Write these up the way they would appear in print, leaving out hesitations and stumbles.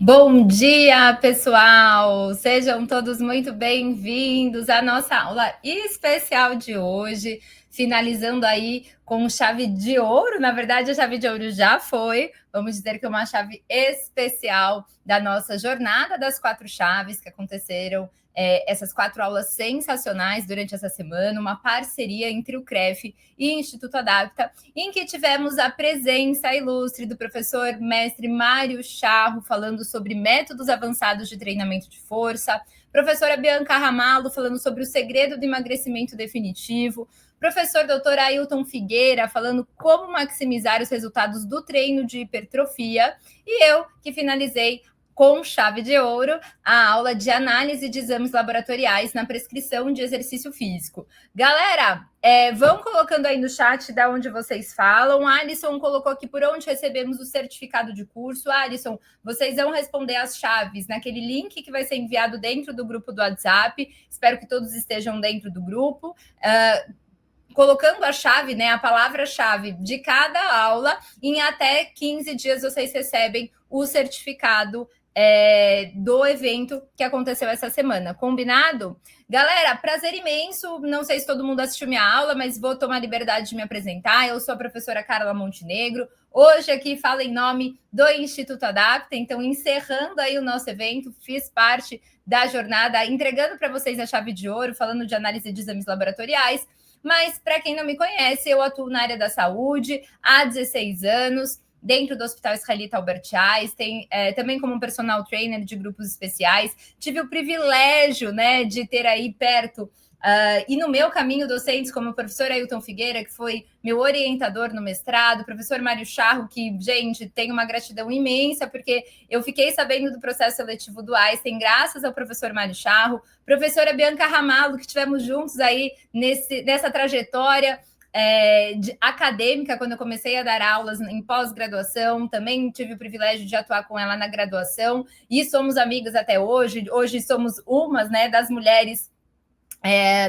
Bom dia, pessoal! Sejam todos muito bem-vindos à nossa aula especial de hoje, finalizando aí com chave de ouro. Na verdade, a chave de ouro já foi, vamos dizer que é uma chave especial da nossa jornada das 4 chaves que aconteceram, essas 4 aulas sensacionais durante essa semana, uma parceria entre o CREF e o Instituto Adapta, em que tivemos a presença ilustre do professor mestre Mário Charro, falando sobre métodos avançados de treinamento de força, professora Bianca Ramalho, falando sobre o segredo do emagrecimento definitivo, professor doutor Ailton Figueira, falando como maximizar os resultados do treino de hipertrofia, e eu, que finalizei com chave de ouro, a aula de análise de exames laboratoriais na prescrição de exercício físico. Galera, vão colocando aí no chat da onde vocês falam. A Alisson colocou aqui por onde recebemos o certificado de curso. Alisson, vocês vão responder as chaves naquele link que vai ser enviado dentro do grupo do WhatsApp. Espero que todos estejam dentro do grupo. Colocando a chave, né, a palavra-chave de cada aula, em até 15 dias vocês recebem o certificado do evento que aconteceu essa semana. Combinado? Galera, prazer imenso. Não sei se todo mundo assistiu minha aula, mas vou tomar liberdade de me apresentar. Eu sou a professora Carla Montenegro. Hoje aqui falo em nome do Instituto Adapta. Então, encerrando aí o nosso evento, fiz parte da jornada, entregando para vocês a chave de ouro, falando de análise de exames laboratoriais. Mas, para quem não me conhece, eu atuo na área da saúde há 16 anos, dentro do Hospital Israelita Albert Einstein, também como personal trainer de grupos especiais. Tive o privilégio, né, de ter aí perto e no meu caminho docentes, como o professor Ailton Figueira, que foi meu orientador no mestrado, o professor Mário Charro, que, gente, tem uma gratidão imensa, porque eu fiquei sabendo do processo seletivo do Einstein, graças ao professor Mário Charro, professora Bianca Ramalho, que tivemos juntos aí nessa trajetória acadêmica, quando eu comecei a dar aulas em pós-graduação, também tive o privilégio de atuar com ela na graduação, e somos amigas até hoje. Hoje somos umas, né, das mulheres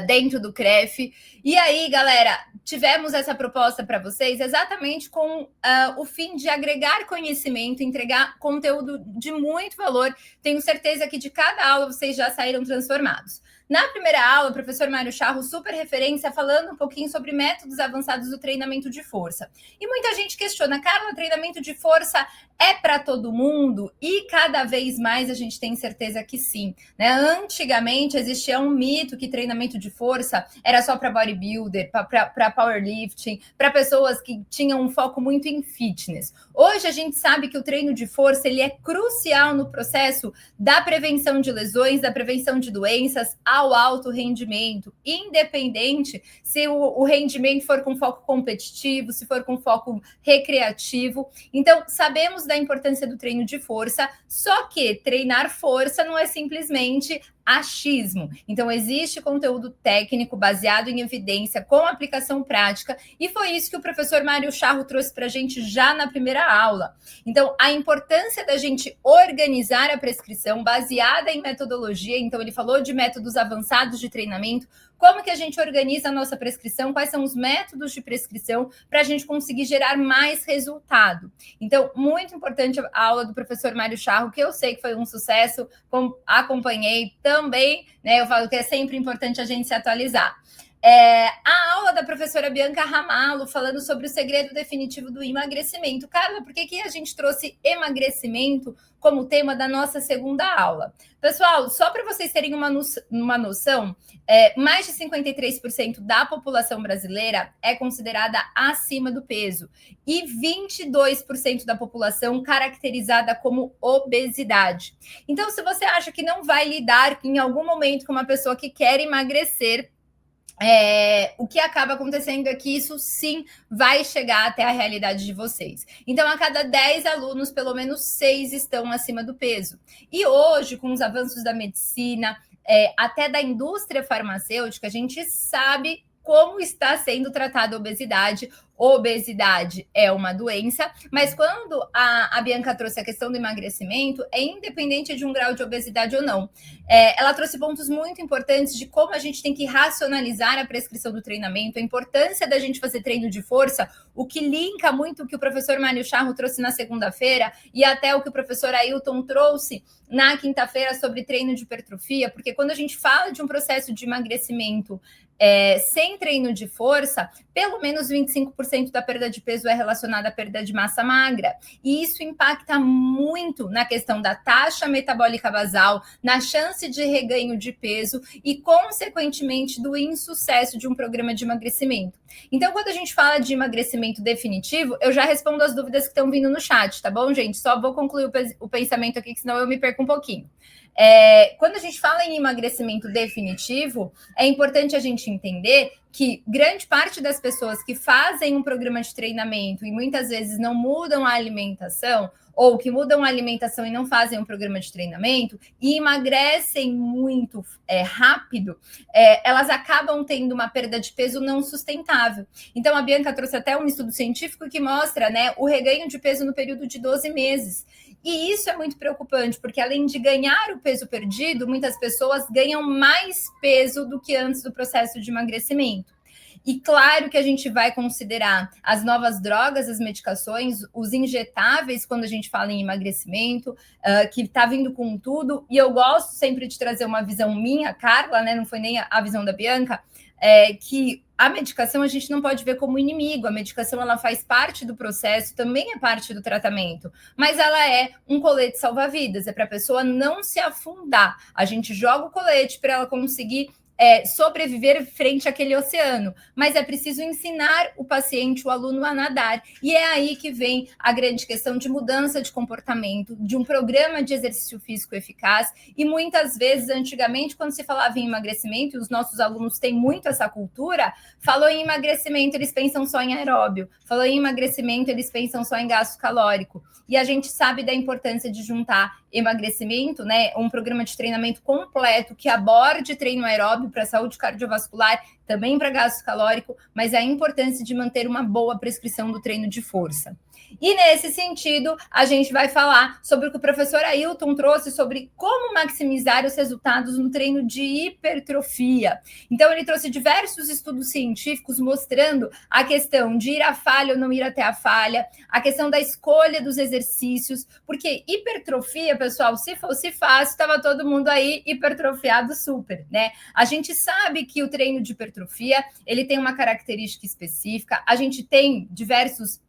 dentro do CREF. E aí, galera, tivemos essa proposta para vocês exatamente com o fim de agregar conhecimento, entregar conteúdo de muito valor. Tenho certeza que de cada aula vocês já saíram transformados. Na primeira aula, o professor Mário Charro, super referência, falando um pouquinho sobre métodos avançados do treinamento de força. E muita gente questiona, Carla, treinamento de força é para todo mundo? E cada vez mais a gente tem certeza que sim. Né? Antigamente existia um mito que treinamento de força era só para bodybuilder, para powerlifting, para pessoas que tinham um foco muito em fitness. Hoje a gente sabe que o treino de força ele é crucial no processo da prevenção de lesões, da prevenção de doenças, ao alto rendimento, independente se o rendimento for com foco competitivo, se for com foco recreativo. Então, sabemos da importância do treino de força, só que treinar força não é simplesmente achismo. Então, existe conteúdo técnico baseado em evidência, com aplicação prática, e foi isso que o professor Mário Charro trouxe para a gente já na primeira aula. Então, a importância da gente organizar a prescrição baseada em metodologia. Então, ele falou de métodos avançados de treinamento, como que a gente organiza a nossa prescrição, quais são os métodos de prescrição para a gente conseguir gerar mais resultado. Então, muito importante a aula do professor Mário Charro, que eu sei que foi um sucesso, acompanhei também, né? Eu falo que é sempre importante a gente se atualizar. A aula da professora Bianca Ramalho, falando sobre o segredo definitivo do emagrecimento. Carla, por que a gente trouxe emagrecimento como tema da nossa segunda aula? Pessoal, só para vocês terem uma noção, mais de 53% da população brasileira é considerada acima do peso e 22% da população caracterizada como obesidade. Então, se você acha que não vai lidar em algum momento com uma pessoa que quer emagrecer, o que acaba acontecendo é que isso sim vai chegar até a realidade de vocês. Então, a cada 10 alunos, pelo menos 6 estão acima do peso. E hoje, com os avanços da medicina, até da indústria farmacêutica, a gente sabe como está sendo tratada a obesidade. Obesidade é uma doença, mas quando a Bianca trouxe a questão do emagrecimento, é independente de um grau de obesidade ou não. Ela trouxe pontos muito importantes de como a gente tem que racionalizar a prescrição do treinamento, a importância da gente fazer treino de força, o que linka muito o que o professor Mário Charro trouxe na segunda-feira e até o que o professor Ailton trouxe na quinta-feira sobre treino de hipertrofia, porque quando a gente fala de um processo de emagrecimento sem treino de força, pelo menos 25% da perda de peso é relacionada à perda de massa magra. E isso impacta muito na questão da taxa metabólica basal, na chance de reganho de peso e, consequentemente, do insucesso de um programa de emagrecimento. Então, quando a gente fala de emagrecimento definitivo, eu já respondo as dúvidas que estão vindo no chat, tá bom, gente? Só vou concluir o pensamento aqui, que senão eu me perco um pouquinho. Quando a gente fala em emagrecimento definitivo, é importante a gente entender que grande parte das pessoas que fazem um programa de treinamento e muitas vezes não mudam a alimentação, ou que mudam a alimentação e não fazem um programa de treinamento e emagrecem muito rápido, elas acabam tendo uma perda de peso não sustentável. Então, a Bianca trouxe até um estudo científico que mostra, né, o reganho de peso no período de 12 meses. E isso é muito preocupante, porque além de ganhar o peso perdido, muitas pessoas ganham mais peso do que antes do processo de emagrecimento. E claro que a gente vai considerar as novas drogas, as medicações, os injetáveis, quando a gente fala em emagrecimento, que está vindo com tudo. E eu gosto sempre de trazer uma visão minha, Carla, né? Não foi nem a visão da Bianca, que a medicação a gente não pode ver como inimigo. A medicação ela faz parte do processo, também é parte do tratamento, mas ela é um colete salva-vidas, é para a pessoa não se afundar. A gente joga o colete para ela conseguir sobreviver frente àquele oceano, mas é preciso ensinar o paciente, o aluno a nadar, e é aí que vem a grande questão de mudança de comportamento, de um programa de exercício físico eficaz, e muitas vezes, antigamente, quando se falava em emagrecimento, e os nossos alunos têm muito essa cultura, falou em emagrecimento, eles pensam só em aeróbio, falou em emagrecimento, eles pensam só em gasto calórico, e a gente sabe da importância de juntar emagrecimento, né, um programa de treinamento completo que aborde treino aeróbio para saúde cardiovascular, também para gasto calórico, mas a importância de manter uma boa prescrição do treino de força. E nesse sentido, a gente vai falar sobre o que o professor Ailton trouxe sobre como maximizar os resultados no treino de hipertrofia. Então, ele trouxe diversos estudos científicos mostrando a questão de ir à falha ou não ir até a falha, a questão da escolha dos exercícios, porque hipertrofia, pessoal, se fosse fácil, estava todo mundo aí hipertrofiado super, né? A gente sabe que o treino de hipertrofia, ele tem uma característica específica, a gente tem diversos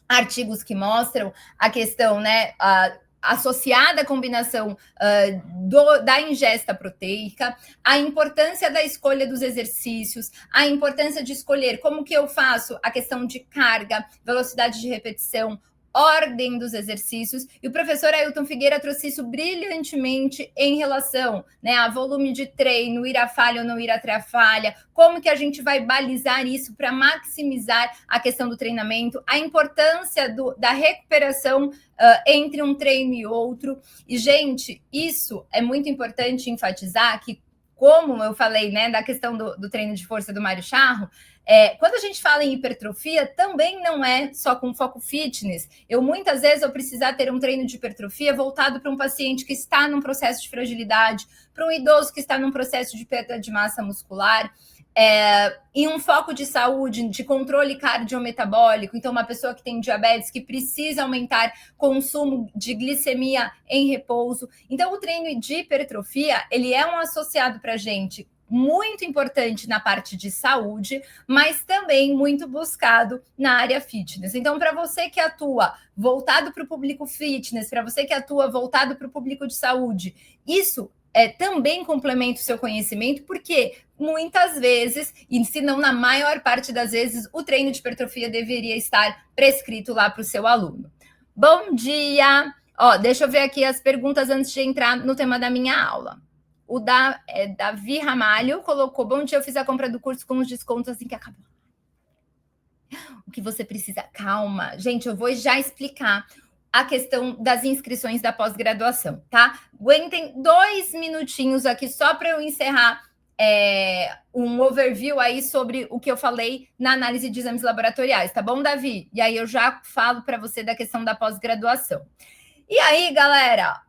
artigos que mostram a questão, né, associada à combinação da ingesta proteica, a importância da escolha dos exercícios, a importância de escolher como que eu faço a questão de carga, velocidade de repetição, ordem dos exercícios, e o professor Ailton Figueira trouxe isso brilhantemente em relação, né, a volume de treino, ir à falha ou não ir até a falha, como que a gente vai balizar isso para maximizar a questão do treinamento, a importância da recuperação entre um treino e outro. E, gente, isso é muito importante enfatizar que, como eu falei, né, da questão do treino de força do Mário Charro, quando a gente fala em hipertrofia, também não é só com foco fitness. Muitas vezes, eu precisar ter um treino de hipertrofia voltado para um paciente que está num processo de fragilidade, para um idoso que está num processo de perda de massa muscular, em um foco de saúde, de controle cardiometabólico. Então, uma pessoa que tem diabetes, que precisa aumentar consumo de glicemia em repouso. Então, o treino de hipertrofia, ele é um associado para a gente muito importante na parte de saúde, mas também muito buscado na área fitness. Então, para você que atua voltado para o público fitness, para você que atua voltado para o público de saúde, isso também complementa o seu conhecimento, porque muitas vezes, e se não na maior parte das vezes, o treino de hipertrofia deveria estar prescrito lá para o seu aluno. Bom dia! Deixa eu ver aqui as perguntas antes de entrar no tema da minha aula. O Davi Ramalho colocou: bom dia, eu fiz a compra do curso com os descontos assim que acabou. O que você precisa? Calma, gente, eu vou já explicar a questão das inscrições da pós-graduação, tá? Aguentem 2 minutinhos aqui só para eu encerrar um overview aí sobre o que eu falei na análise de exames laboratoriais, tá bom, Davi? E aí eu já falo para você da questão da pós-graduação. E aí, galera,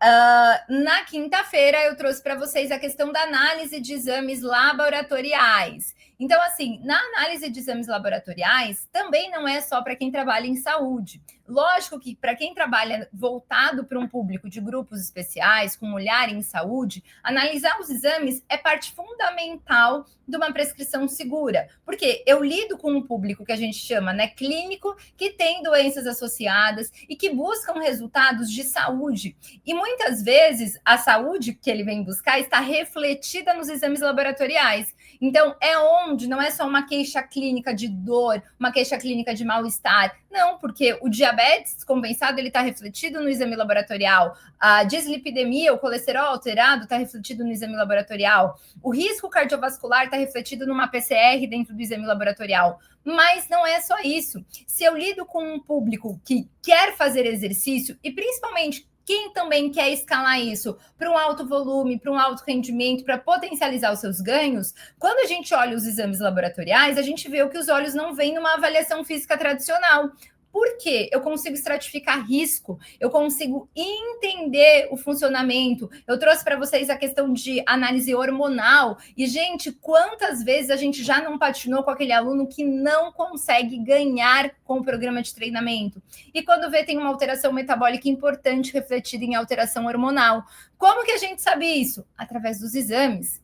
na quinta-feira eu trouxe para vocês a questão da análise de exames laboratoriais. Então, assim, na análise de exames laboratoriais, também não é só para quem trabalha em saúde. Lógico que para quem trabalha voltado para um público de grupos especiais, com olhar em saúde, analisar os exames é parte fundamental de uma prescrição segura, porque eu lido com um público que a gente chama, né, clínico, que tem doenças associadas e que buscam resultados de saúde. E muitas vezes a saúde que ele vem buscar está refletida nos exames laboratoriais. Então, é onde não é só uma queixa clínica de dor, uma queixa clínica de mal-estar. Não, porque o diabetes descompensado ele está refletido no exame laboratorial. A dislipidemia, o colesterol alterado, está refletido no exame laboratorial. O risco cardiovascular está refletido numa PCR dentro do exame laboratorial. Mas não é só isso. Se eu lido com um público que quer fazer exercício e principalmente quem também quer escalar isso para um alto volume, para um alto rendimento, para potencializar os seus ganhos, quando a gente olha os exames laboratoriais, a gente vê o que os olhos não veem numa avaliação física tradicional. Por quê? Eu consigo estratificar risco, eu consigo entender o funcionamento. Eu trouxe para vocês a questão de análise hormonal. E, gente, quantas vezes a gente já não patinou com aquele aluno que não consegue ganhar com o programa de treinamento? E quando vê, tem uma alteração metabólica importante refletida em alteração hormonal. Como que a gente sabe isso? Através dos exames.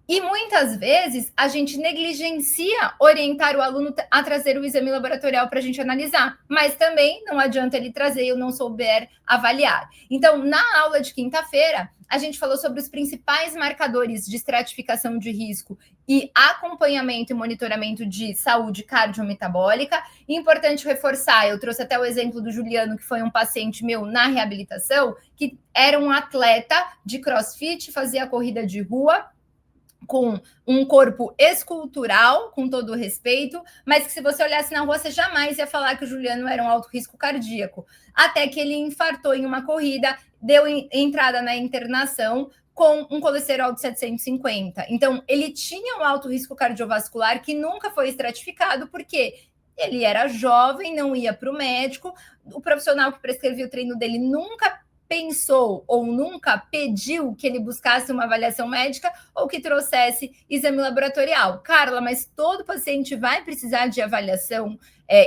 E muitas vezes a gente negligencia orientar o aluno a trazer o exame laboratorial para a gente analisar, mas também não adianta ele trazer e eu não souber avaliar. Então, na aula de quinta-feira, a gente falou sobre os principais marcadores de estratificação de risco e acompanhamento e monitoramento de saúde cardiometabólica. Importante reforçar, eu trouxe até o exemplo do Juliano, que foi um paciente meu na reabilitação, que era um atleta de crossfit, fazia corrida de rua, com um corpo escultural, com todo o respeito, mas que se você olhasse na rua, você jamais ia falar que o Juliano era um alto risco cardíaco. Até que ele infartou em uma corrida, deu entrada na internação com um colesterol de 750. Então, ele tinha um alto risco cardiovascular que nunca foi estratificado, porque ele era jovem, não ia para o médico, o profissional que prescrevia o treino dele nunca pensou ou nunca pediu que ele buscasse uma avaliação médica ou que trouxesse exame laboratorial. Carla, mas todo paciente vai precisar de avaliação,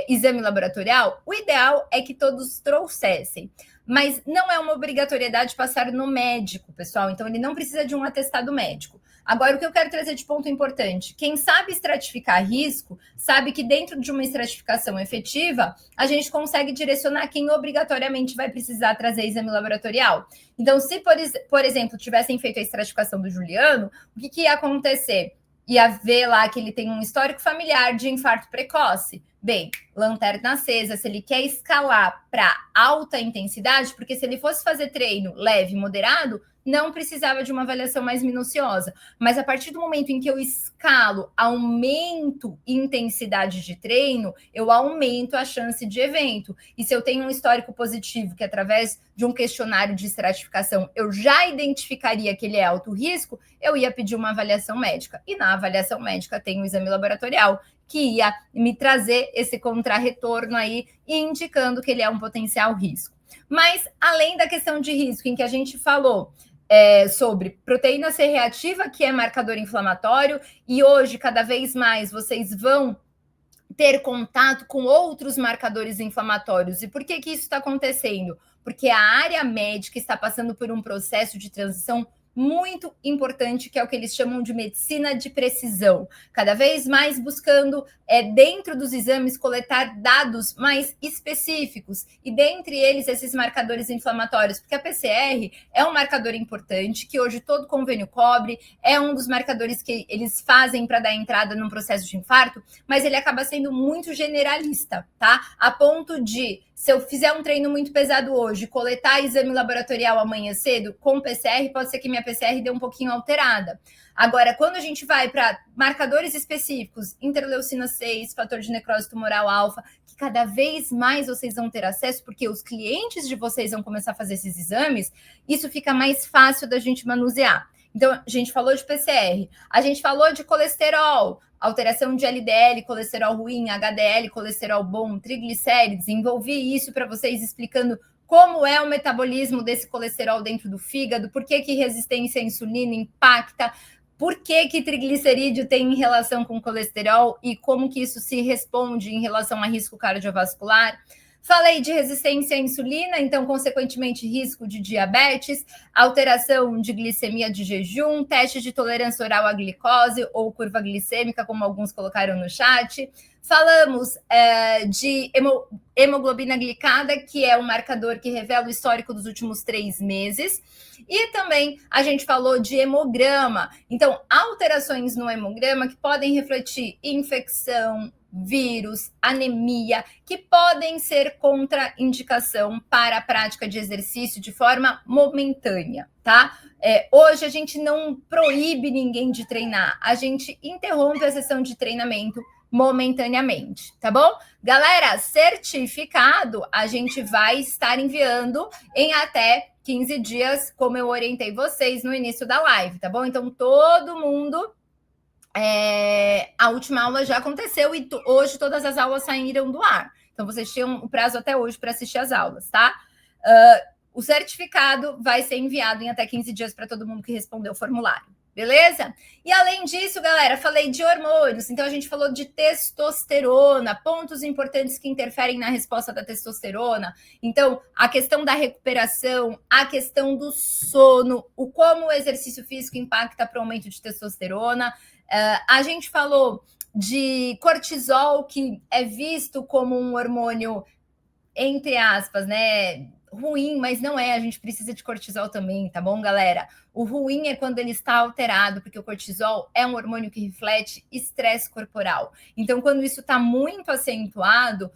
exame laboratorial? O ideal é que todos trouxessem, mas não é uma obrigatoriedade passar no médico, pessoal, então ele não precisa de um atestado médico. Agora, o que eu quero trazer de ponto importante, quem sabe estratificar risco, sabe que dentro de uma estratificação efetiva, a gente consegue direcionar quem obrigatoriamente vai precisar trazer exame laboratorial. Então, se, por exemplo, tivessem feito a estratificação do Juliano, o que ia acontecer? Ia ver lá que ele tem um histórico familiar de infarto precoce. Bem, lanterna acesa, se ele quer escalar para alta intensidade, porque se ele fosse fazer treino leve, moderado, não precisava de uma avaliação mais minuciosa. Mas a partir do momento em que eu escalo, aumento intensidade de treino, eu aumento a chance de evento. E se eu tenho um histórico positivo, que através de um questionário de estratificação eu já identificaria que ele é alto risco, eu ia pedir uma avaliação médica. E na avaliação médica tem um exame laboratorial que ia me trazer esse contrarretorno aí, indicando que ele é um potencial risco. Mas, além da questão de risco, em que a gente falou sobre proteína C reativa, que é marcador inflamatório, e hoje, cada vez mais, vocês vão ter contato com outros marcadores inflamatórios. E por que isso está acontecendo? Porque a área médica está passando por um processo de transição muito importante, que é o que eles chamam de medicina de precisão. Cada vez mais buscando, dentro dos exames, coletar dados mais específicos, e dentre eles, esses marcadores inflamatórios, porque a PCR é um marcador importante, que hoje todo convênio cobre, é um dos marcadores que eles fazem para dar entrada num processo de infarto, mas ele acaba sendo muito generalista, tá? A ponto de, se eu fizer um treino muito pesado hoje, coletar exame laboratorial amanhã cedo, com PCR, pode ser que minha PCR dê um pouquinho alterada. Agora, quando a gente vai para marcadores específicos, interleucina 6, fator de necrose tumoral alfa, que cada vez mais vocês vão ter acesso, porque os clientes de vocês vão começar a fazer esses exames, isso fica mais fácil da gente manusear. Então, a gente falou de PCR, a gente falou de colesterol, alteração de LDL, colesterol ruim, HDL, colesterol bom, triglicérides. Desenvolvi isso para vocês explicando como é o metabolismo desse colesterol dentro do fígado, por que resistência à insulina impacta, por que triglicerídeo tem relação com colesterol e como que isso se responde em relação a risco cardiovascular. Falei de resistência à insulina, então, consequentemente, risco de diabetes, alteração de glicemia de jejum, teste de tolerância oral à glicose ou curva glicêmica, como alguns colocaram no chat. Falamos de hemoglobina glicada, que é um marcador que revela o histórico dos últimos 3 meses. E também a gente falou de hemograma. Então, alterações no hemograma que podem refletir infecção, vírus, anemia, que podem ser contraindicação para a prática de exercício de forma momentânea, tá? Hoje a gente não proíbe ninguém de treinar, a gente interrompe a sessão de treinamento momentaneamente, tá bom? Galera, certificado a gente vai estar enviando em até 15 dias, como eu orientei vocês no início da live, tá bom? Então, todo mundo... a última aula já aconteceu e hoje todas as aulas saíram do ar. Então, vocês tinham o prazo até hoje para assistir as aulas, tá? O certificado vai ser enviado em até 15 dias para todo mundo que respondeu o formulário, beleza? E além disso, galera, falei de hormônios. Então, a gente falou de testosterona, pontos importantes que interferem na resposta da testosterona. Então, a questão da recuperação, a questão do sono, o como o exercício físico impacta para o aumento de testosterona. A gente falou de cortisol, que é visto como um hormônio, entre aspas, né, ruim, mas não é, a gente precisa de cortisol também, tá bom, galera? O ruim é quando ele está alterado, porque o cortisol é um hormônio que reflete estresse corporal. Então, quando isso está muito acentuado,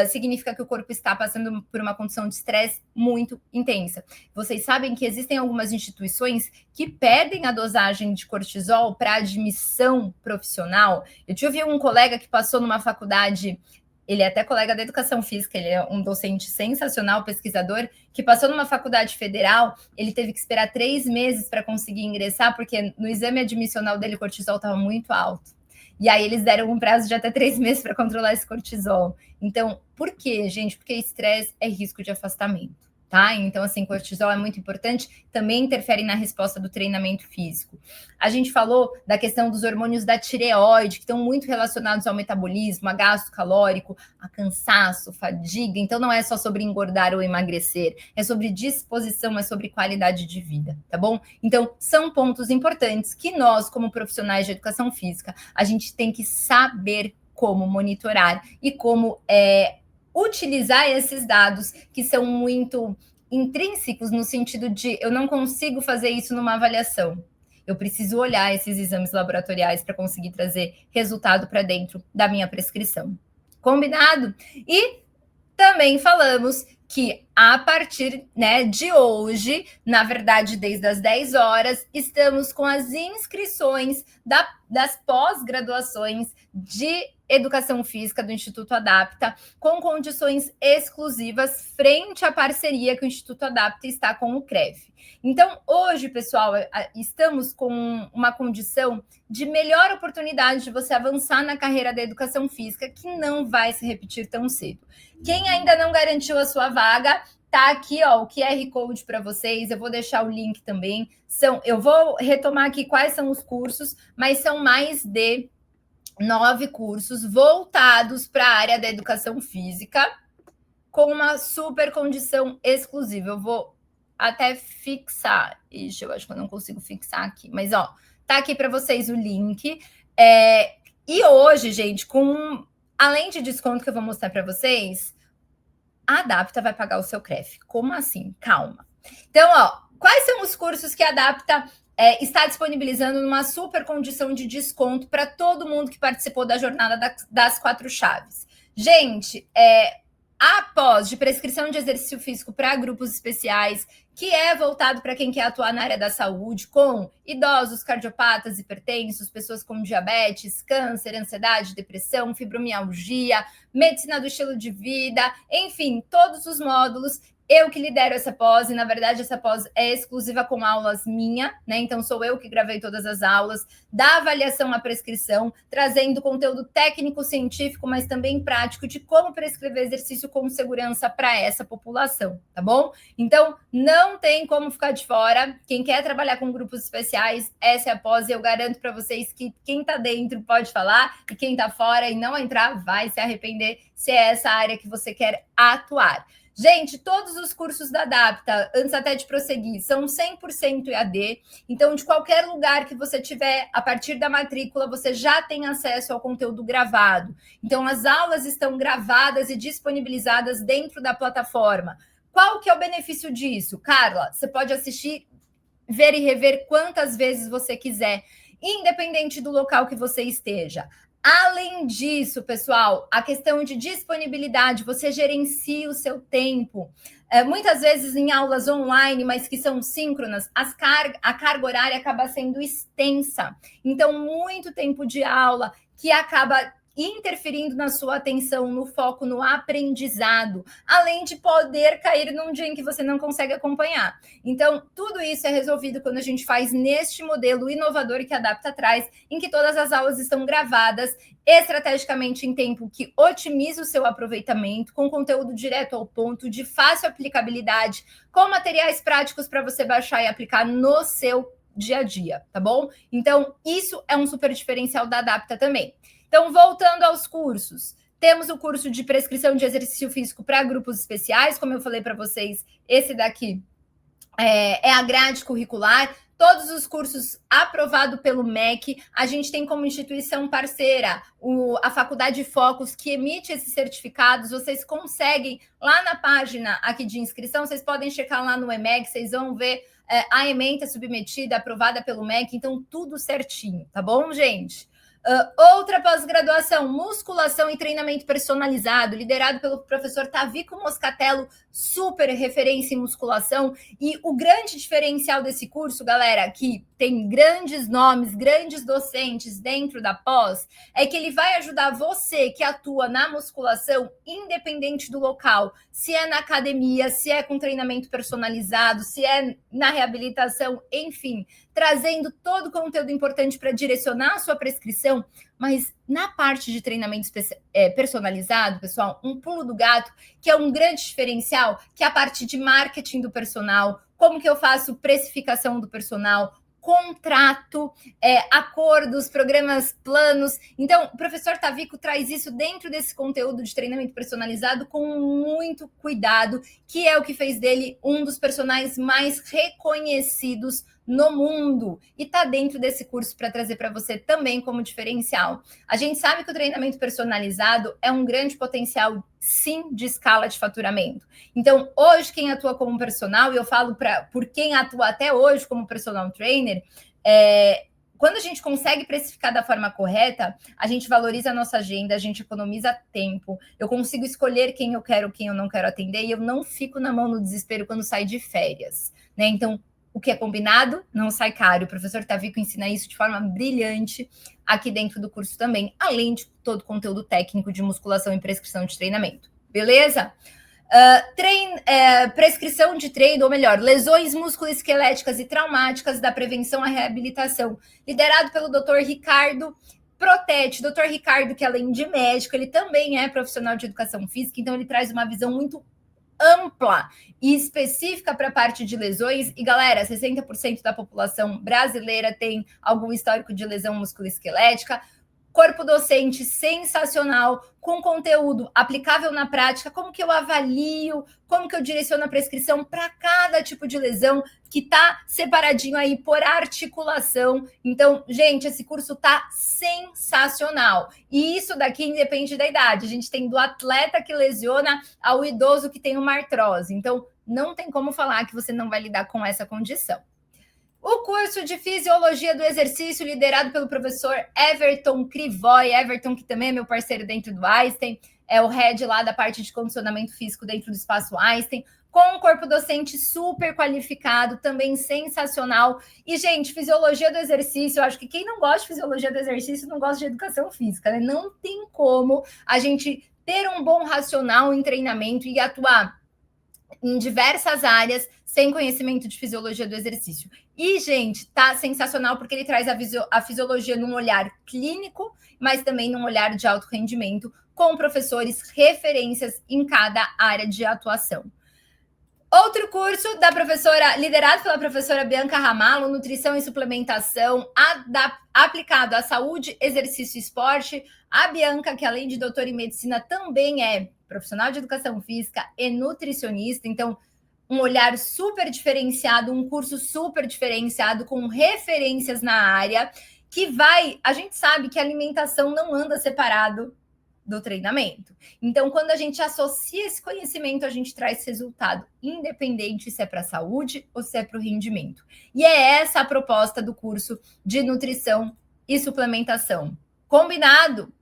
significa que o corpo está passando por uma condição de estresse muito intensa. Vocês sabem que existem algumas instituições que pedem a dosagem de cortisol para admissão profissional. Eu tive um colega que passou numa faculdade, ele é até colega da educação física, ele é um docente sensacional, pesquisador, que passou numa faculdade federal, ele teve que esperar 3 meses para conseguir ingressar, porque no exame admissional dele o cortisol estava muito alto. E aí eles deram um prazo de até 3 meses para controlar esse cortisol. Então, por quê, gente? Porque estresse é risco de afastamento, tá? Então, assim, cortisol é muito importante, também interfere na resposta do treinamento físico. A gente falou da questão dos hormônios da tireoide, que estão muito relacionados ao metabolismo, a gasto calórico, a cansaço, fadiga. Então, não é só sobre engordar ou emagrecer, é sobre disposição, é sobre qualidade de vida, tá bom? Então, são pontos importantes que nós, como profissionais de educação física, a gente tem que saber como monitorar e como utilizar esses dados que são muito intrínsecos no sentido de eu não consigo fazer isso numa avaliação. Eu preciso olhar esses exames laboratoriais para conseguir trazer resultado para dentro da minha prescrição. Combinado? E também falamos que a partir, né, de hoje, na verdade, desde as 10 horas, estamos com as inscrições das pós-graduações de Educação Física do Instituto Adapta, com condições exclusivas frente à parceria que o Instituto Adapta está com o CREF. Então, hoje, pessoal, estamos com uma condição de melhor oportunidade de você avançar na carreira da educação física, que não vai se repetir tão cedo. Quem ainda não garantiu a sua vaga, tá aqui, ó, o QR Code para vocês. Eu vou deixar o link também. Eu vou retomar aqui quais são os cursos, mas são mais de 9 cursos voltados para a área da educação física, com uma super condição exclusiva. Eu vou até fixar. Ixi, eu acho que eu não consigo fixar aqui. Mas, ó, tá aqui para vocês o link. E hoje, gente, além de desconto que eu vou mostrar para vocês, a Adapta vai pagar o seu CREF. Como assim? Calma. Então, ó, quais são os cursos que a Adapta está disponibilizando numa super condição de desconto para todo mundo que participou da jornada das 4 chaves? Gente, a pós de prescrição de exercício físico para grupos especiais, que é voltado para quem quer atuar na área da saúde, com idosos, cardiopatas, hipertensos, pessoas com diabetes, câncer, ansiedade, depressão, fibromialgia, medicina do estilo de vida, enfim, todos os módulos Eu que lidero essa pós, e na verdade essa pós é exclusiva com aulas minha, né? Então sou eu que gravei todas as aulas, da avaliação à prescrição, trazendo conteúdo técnico, científico, mas também prático de como prescrever exercício com segurança para essa população, tá bom? Então não tem como ficar de fora. Quem quer trabalhar com grupos especiais, essa é a pós, e eu garanto para vocês que quem está dentro pode falar, e quem está fora e não entrar vai se arrepender se é essa área que você quer atuar. Gente, todos os cursos da Adapta, antes até de prosseguir, são 100% EAD. Então, de qualquer lugar que você tiver, a partir da matrícula, você já tem acesso ao conteúdo gravado. Então, as aulas estão gravadas e disponibilizadas dentro da plataforma. Qual que é o benefício disso? Carla, você pode assistir, ver e rever quantas vezes você quiser, independente do local que você esteja. Além disso, pessoal, a questão de disponibilidade, você gerencia o seu tempo. Muitas vezes em aulas online, mas que são síncronas, a carga horária acaba sendo extensa. Então, muito tempo de aula que acaba interferindo na sua atenção, no foco, no aprendizado, além de poder cair num dia em que você não consegue acompanhar. Então, tudo isso é resolvido quando a gente faz neste modelo inovador que a Adapta traz, em que todas as aulas estão gravadas estrategicamente em tempo que otimiza o seu aproveitamento, com conteúdo direto ao ponto, de fácil aplicabilidade, com materiais práticos para você baixar e aplicar no seu dia a dia, tá bom? Então, isso é um super diferencial da Adapta também. Então, voltando aos cursos, temos o curso de prescrição de exercício físico para grupos especiais, como eu falei para vocês, esse daqui é a grade curricular. Todos os cursos aprovados pelo MEC, a gente tem como instituição parceira a Faculdade Focus, que emite esses certificados. Vocês conseguem, lá na página aqui de inscrição, vocês podem checar lá no EMEC, vocês vão ver a ementa submetida, aprovada pelo MEC, então tudo certinho, tá bom, gente? Outra pós-graduação, musculação e treinamento personalizado, liderado pelo professor Tavico Moscatello, super referência em musculação. E o grande diferencial desse curso, galera, que tem grandes nomes, grandes docentes dentro da pós, é que ele vai ajudar você que atua na musculação, independente do local, se é na academia, se é com treinamento personalizado, se é na reabilitação, enfim, trazendo todo o conteúdo importante para direcionar a sua prescrição. Mas na parte de treinamento personalizado, pessoal, um pulo do gato, que é um grande diferencial, que é a parte de marketing do personal, como que eu faço precificação do personal, contrato, acordos, programas, planos. Então, o professor Tavico traz isso dentro desse conteúdo de treinamento personalizado com muito cuidado, que é o que fez dele um dos personagens mais reconhecidos no mundo, e está dentro desse curso para trazer para você também como diferencial. A gente sabe que o treinamento personalizado é um grande potencial, sim, de escala de faturamento. Então, hoje, quem atua como personal, e eu falo por quem atua até hoje como personal trainer, quando a gente consegue precificar da forma correta, a gente valoriza a nossa agenda, a gente economiza tempo, eu consigo escolher quem eu quero, quem eu não quero atender, e eu não fico na mão no desespero quando saio de férias, né? Então, o que é combinado não sai caro. O professor Tavico ensina isso de forma brilhante aqui dentro do curso também, além de todo o conteúdo técnico de musculação e prescrição de treinamento. Beleza? Prescrição de treino, ou melhor, lesões musculoesqueléticas e traumáticas da prevenção à reabilitação, liderado pelo Dr. Ricardo Protetti. Dr. Ricardo, que além de médico, ele também é profissional de educação física, então ele traz uma visão muito ampla e específica para a parte de lesões. E galera, 60% da população brasileira tem algum histórico de lesão musculoesquelética. Corpo docente sensacional, com conteúdo aplicável na prática, como que eu avalio, como que eu direciono a prescrição para cada tipo de lesão, que está separadinho aí por articulação. Então, gente, esse curso está sensacional. E isso daqui independe da idade. A gente tem do atleta que lesiona ao idoso que tem uma artrose. Então, não tem como falar que você não vai lidar com essa condição. O curso de Fisiologia do Exercício, liderado pelo professor Everton Crivoy. Everton, que também é meu parceiro dentro do Einstein, é o head lá da parte de condicionamento físico dentro do Espaço Einstein, com um corpo docente super qualificado, também sensacional. E, gente, Fisiologia do Exercício, eu acho que quem não gosta de Fisiologia do Exercício não gosta de Educação Física, né? Não tem como a gente ter um bom racional em treinamento e atuar em diversas áreas, sem conhecimento de fisiologia do exercício. E, gente, tá sensacional porque ele traz a fisiologia num olhar clínico, mas também num olhar de alto rendimento, com professores referências em cada área de atuação. Outro curso da professora, liderado pela professora Bianca Ramalho, Nutrição e Suplementação, aplicado à saúde, exercício e esporte. A Bianca, que além de doutora em medicina, também é profissional de educação física e nutricionista, então um olhar super diferenciado, um curso super diferenciado, com referências na área, que vai... A gente sabe que a alimentação não anda separado do treinamento. Então, quando a gente associa esse conhecimento, a gente traz resultado, independente se é para a saúde ou se é para o rendimento. E é essa a proposta do curso de nutrição e suplementação. Combinado?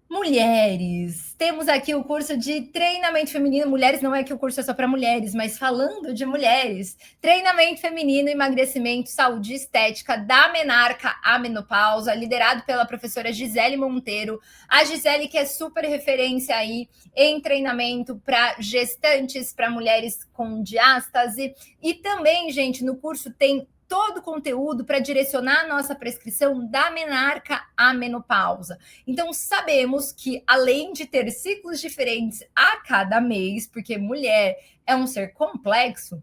Mulheres, temos aqui o curso de treinamento feminino. Mulheres, não é que o curso é só para mulheres, mas falando de mulheres, treinamento feminino, emagrecimento, saúde e estética, da menarca à menopausa, liderado pela professora Gisele Monteiro. A Gisele, que é super referência aí em treinamento para gestantes, para mulheres com diástase. E também, gente, no curso tem todo o conteúdo para direcionar a nossa prescrição da menarca à menopausa. Então, sabemos que, além de ter ciclos diferentes a cada mês, porque mulher é um ser complexo,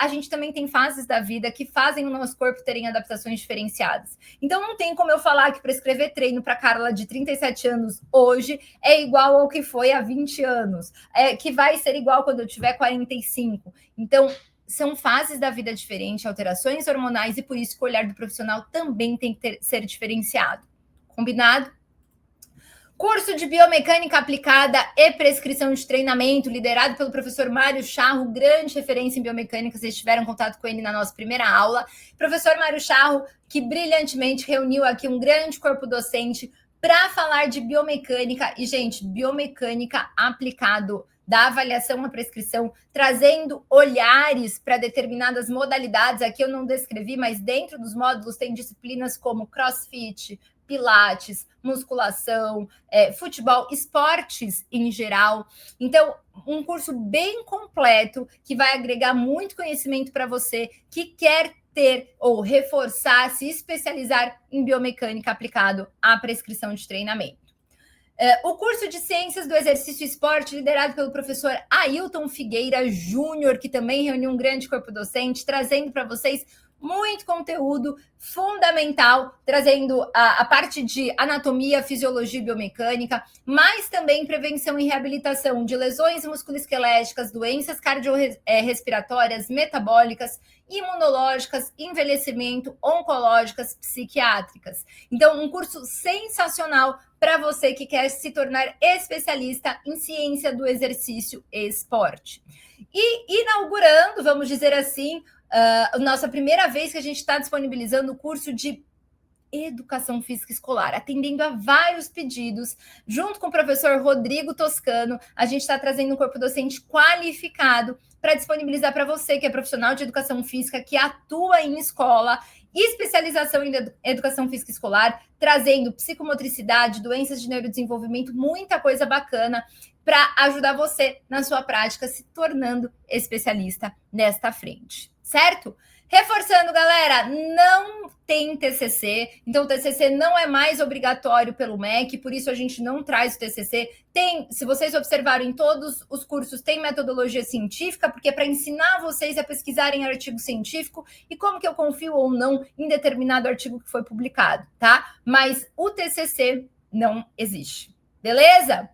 a gente também tem fases da vida que fazem o nosso corpo terem adaptações diferenciadas. Então, não tem como eu falar que prescrever treino para Carla de 37 anos hoje é igual ao que foi há 20 anos, que vai ser igual quando eu tiver 45. Então, são fases da vida diferentes, alterações hormonais, e por isso que o olhar do profissional também tem que ser diferenciado. Combinado? Curso de biomecânica aplicada e prescrição de treinamento, liderado pelo professor Mário Charro, grande referência em biomecânica, vocês tiveram contato com ele na nossa primeira aula. Professor Mário Charro, que brilhantemente reuniu aqui um grande corpo docente para falar de biomecânica. E, gente, biomecânica aplicado da avaliação à prescrição, trazendo olhares para determinadas modalidades. Aqui eu não descrevi, mas dentro dos módulos tem disciplinas como CrossFit, pilates, musculação, futebol, esportes em geral. Então, um curso bem completo que vai agregar muito conhecimento para você que quer ter ou reforçar, se especializar em biomecânica aplicado à prescrição de treinamento. O curso de Ciências do Exercício e Esporte, liderado pelo professor Ailton Figueira Júnior, que também reuniu um grande corpo docente, trazendo para vocês muito conteúdo fundamental, trazendo a parte de anatomia, fisiologia e biomecânica, mas também prevenção e reabilitação de lesões musculoesqueléticas, doenças cardiorrespiratórias, metabólicas, imunológicas, envelhecimento, oncológicas, psiquiátricas. Então, um curso sensacional para você que quer se tornar especialista em ciência do exercício e esporte. E inaugurando, vamos dizer assim, nossa primeira vez que a gente está disponibilizando o curso de Educação Física Escolar, atendendo a vários pedidos, junto com o professor Rodrigo Toscano, a gente está trazendo um corpo docente qualificado para disponibilizar para você, que é profissional de educação física, que atua em escola, especialização em educação física escolar, trazendo psicomotricidade, doenças de neurodesenvolvimento, muita coisa bacana para ajudar você na sua prática, se tornando especialista nesta frente, certo? Reforçando, galera, não tem TCC, então o TCC não é mais obrigatório pelo MEC, por isso a gente não traz o TCC. Tem, se vocês observaram em todos os cursos, tem metodologia científica, porque é para ensinar vocês a pesquisarem artigo científico e como que eu confio ou não em determinado artigo que foi publicado, tá? Mas o TCC não existe, beleza?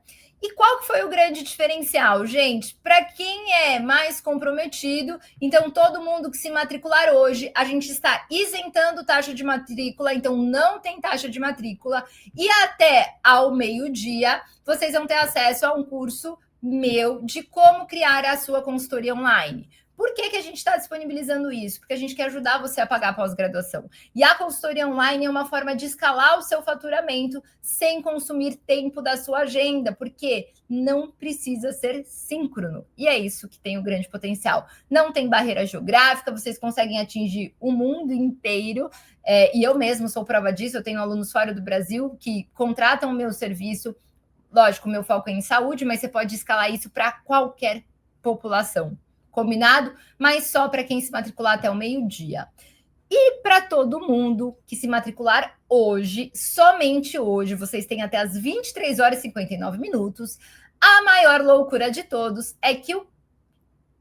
E qual que foi o grande diferencial, gente? Para quem é mais comprometido, então todo mundo que se matricular hoje, a gente está isentando taxa de matrícula, então não tem taxa de matrícula. E até ao meio-dia, vocês vão ter acesso a um curso meu de como criar a sua consultoria online. Por que a gente está disponibilizando isso? Porque a gente quer ajudar você a pagar a pós-graduação. E a consultoria online é uma forma de escalar o seu faturamento sem consumir tempo da sua agenda, porque não precisa ser síncrono. E é isso que tem o grande potencial. Não tem barreira geográfica, vocês conseguem atingir o mundo inteiro. E eu mesmo sou prova disso, eu tenho alunos fora do Brasil que contratam o meu serviço. Lógico, o meu foco é em saúde, mas você pode escalar isso para qualquer população. Combinado? Mas só para quem se matricular até o meio-dia. E para todo mundo que se matricular hoje, somente hoje, vocês têm até as 23 horas e 59 minutos. A maior loucura de todos é que o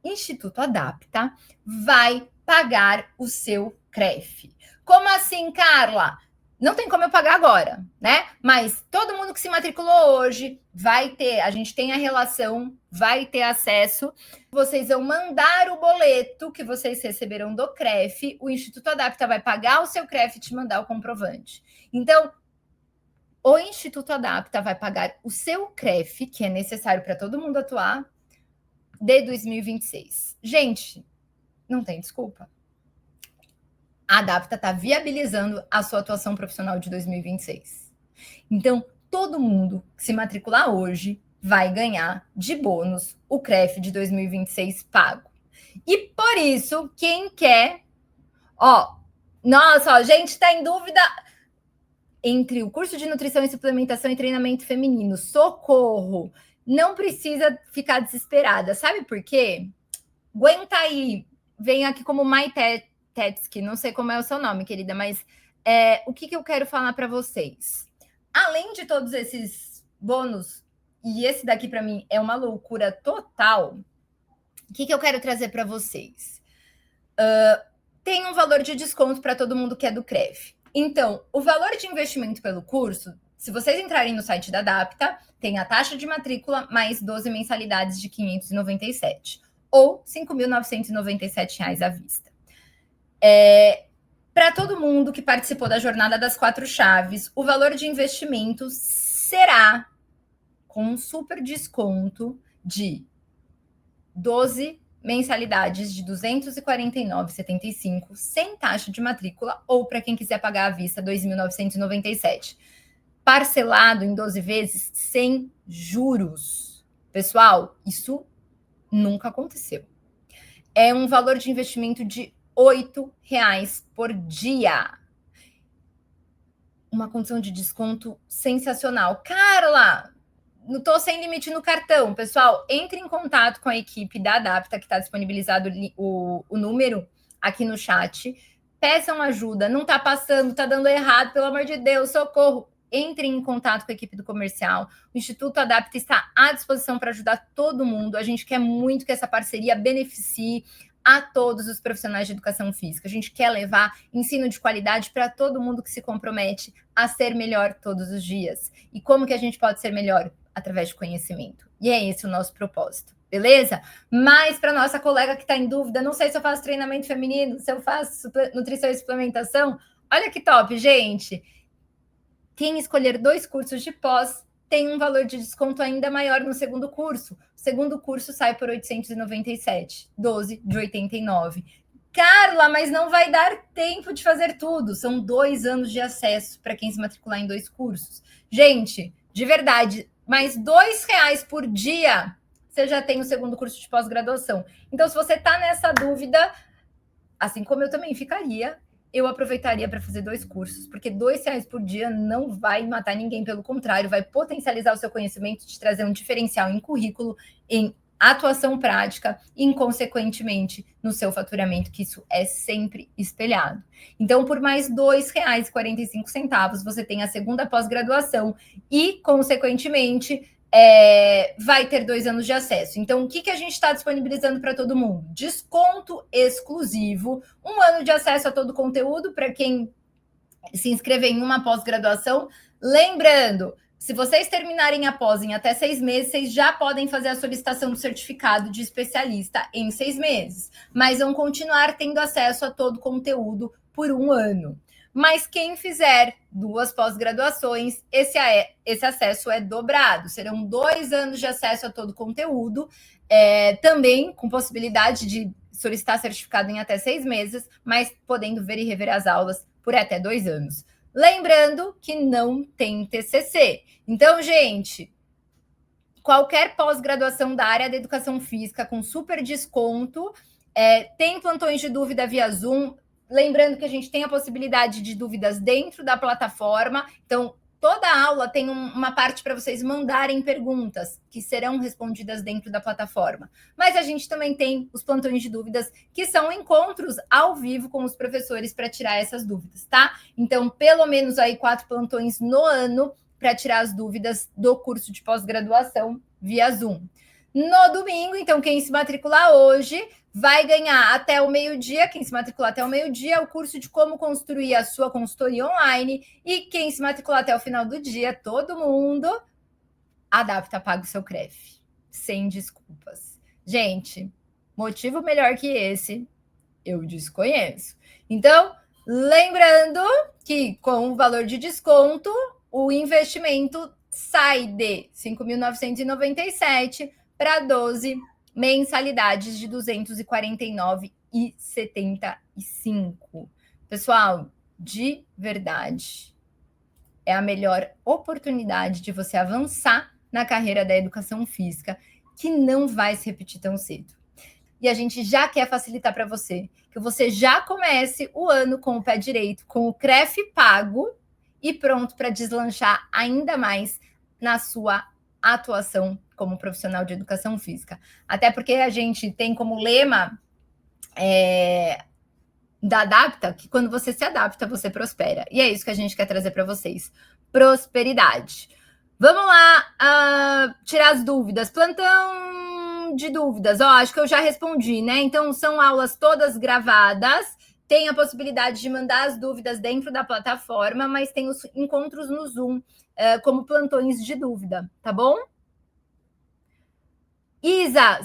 Instituto Adapta vai pagar o seu CREF. Como assim, Carla? Não tem como eu pagar agora, né? Mas todo mundo que se matriculou hoje vai ter, a gente tem a relação, vai ter acesso. Vocês vão mandar o boleto que vocês receberam do CREF, o Instituto Adapta vai pagar o seu CREF e te mandar o comprovante. Então, o Instituto Adapta vai pagar o seu CREF, que é necessário para todo mundo atuar, de 2026. Gente, não tem desculpa. A Adapta está viabilizando a sua atuação profissional de 2026. Então, todo mundo que se matricular hoje vai ganhar de bônus o CREF de 2026 pago. E por isso, quem quer... Nossa, gente, está em dúvida entre o curso de nutrição e suplementação e treinamento feminino. Socorro! Não precisa ficar desesperada. Sabe por quê? Aguenta aí. Vem aqui como Tetsky, não sei como é o seu nome, querida, mas o que eu quero falar para vocês? Além de todos esses bônus, e esse daqui para mim é uma loucura total, o que eu quero trazer para vocês? Tem um valor de desconto para todo mundo que é do CREF. Então, o valor de investimento pelo curso, se vocês entrarem no site da Adapta, tem a taxa de matrícula mais 12 mensalidades de R$ 597, ou R$ 5.997 à vista. Para todo mundo que participou da jornada das 4 chaves, o valor de investimento será com um super desconto de 12 mensalidades de R$ 249,75 sem taxa de matrícula, ou para quem quiser pagar à vista, R$ 2.997. Parcelado em 12 vezes sem juros. Pessoal, isso nunca aconteceu. É um valor de investimento de R$ 8 por dia. Uma condição de desconto sensacional. Carla, não estou sem limite no cartão. Pessoal, entre em contato com a equipe da Adapta, que está disponibilizado o número aqui no chat. Peçam ajuda. Não está passando, está dando errado, pelo amor de Deus, socorro. Entrem em contato com a equipe do comercial. O Instituto Adapta está à disposição para ajudar todo mundo. A gente quer muito que essa parceria beneficie a todos os profissionais de educação física. A gente quer levar ensino de qualidade para todo mundo que se compromete a ser melhor todos os dias. E como que a gente pode ser melhor? Através de conhecimento. E é esse o nosso propósito, beleza? Mas para nossa colega que está em dúvida, não sei se eu faço treinamento feminino, se eu faço nutrição e suplementação, olha que top, gente! Quem escolher 2 cursos de pós tem um valor de desconto ainda maior no segundo curso. O segundo curso sai por 897, 12 de 89. Carla, mas não vai dar tempo de fazer tudo. São 2 anos de acesso para quem se matricular em 2 cursos. Gente, de verdade, mais R$ 2 por dia, você já tem o segundo curso de pós-graduação. Então, se você está nessa dúvida, assim como eu também ficaria, eu aproveitaria para fazer 2 cursos, porque R$ 2 por dia não vai matar ninguém, pelo contrário, vai potencializar o seu conhecimento, te trazer um diferencial em currículo, em atuação prática e, consequentemente, no seu faturamento, que isso é sempre espelhado. Então, por mais R$ 2,45, você tem a segunda pós-graduação e, consequentemente, vai ter 2 anos de acesso. Então, o que a gente está disponibilizando para todo mundo? Desconto exclusivo, 1 ano de acesso a todo o conteúdo para quem se inscrever em uma pós-graduação. Lembrando, se vocês terminarem a pós em até 6 meses, vocês já podem fazer a solicitação do certificado de especialista em 6 meses, mas vão continuar tendo acesso a todo o conteúdo por 1 ano. Mas quem fizer 2 pós-graduações, esse acesso é dobrado. Serão 2 anos de acesso a todo o conteúdo, também com possibilidade de solicitar certificado em até 6 meses, mas podendo ver e rever as aulas por até 2 anos. Lembrando que não tem TCC. Então, gente, qualquer pós-graduação da área da educação física com super desconto, tem plantões de dúvida via Zoom. Lembrando que a gente tem a possibilidade de dúvidas dentro da plataforma. Então, toda aula tem uma parte para vocês mandarem perguntas que serão respondidas dentro da plataforma. Mas a gente também tem os plantões de dúvidas, que são encontros ao vivo com os professores para tirar essas dúvidas, tá? Então, pelo menos aí 4 plantões no ano para tirar as dúvidas do curso de pós-graduação via Zoom. No domingo, então, quem se matricular hoje vai ganhar até o meio-dia, quem se matricular até o meio-dia, o curso de como construir a sua consultoria online. E quem se matricular até o final do dia, todo mundo, adapta, paga o seu CREF. Sem desculpas. Gente, motivo melhor que esse, eu desconheço. Então, lembrando que com o valor de desconto, o investimento sai de 5.997 para 12 mensalidades de R$ 249,75. Pessoal, de verdade, é a melhor oportunidade de você avançar na carreira da educação física, que não vai se repetir tão cedo. E a gente já quer facilitar para você, que você já comece o ano com o pé direito, com o CREF pago e pronto para deslanchar ainda mais na sua atuação como profissional de educação física. Até porque a gente tem como lema da Adapta, que quando você se adapta, você prospera. E é isso que a gente quer trazer para vocês. Prosperidade. Vamos lá tirar as dúvidas. Plantão de dúvidas. Acho que eu já respondi, né? Então, são aulas todas gravadas. Tem a possibilidade de mandar as dúvidas dentro da plataforma, mas tem os encontros no Zoom como plantões de dúvida, tá bom? Isa,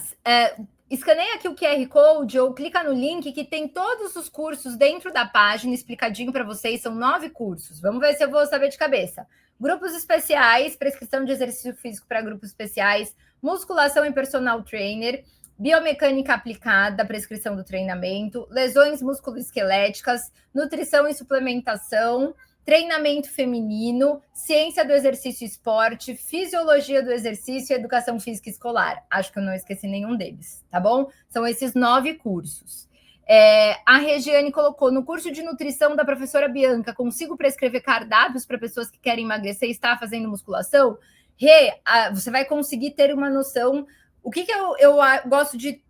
escaneia aqui o QR Code ou clica no link que tem todos os cursos dentro da página, explicadinho para vocês, são 9 cursos. Vamos ver se eu vou saber de cabeça. Grupos especiais, prescrição de exercício físico para grupos especiais, musculação e personal trainer, biomecânica aplicada, prescrição do treinamento, lesões musculoesqueléticas, nutrição e suplementação, treinamento feminino, ciência do exercício e esporte, fisiologia do exercício e educação física escolar. Acho que eu não esqueci nenhum deles, tá bom? São esses 9 cursos. A Regiane colocou no curso de nutrição da professora Bianca, consigo prescrever cardápios para pessoas que querem emagrecer e estar fazendo musculação? Você vai conseguir ter uma noção. O que eu gosto de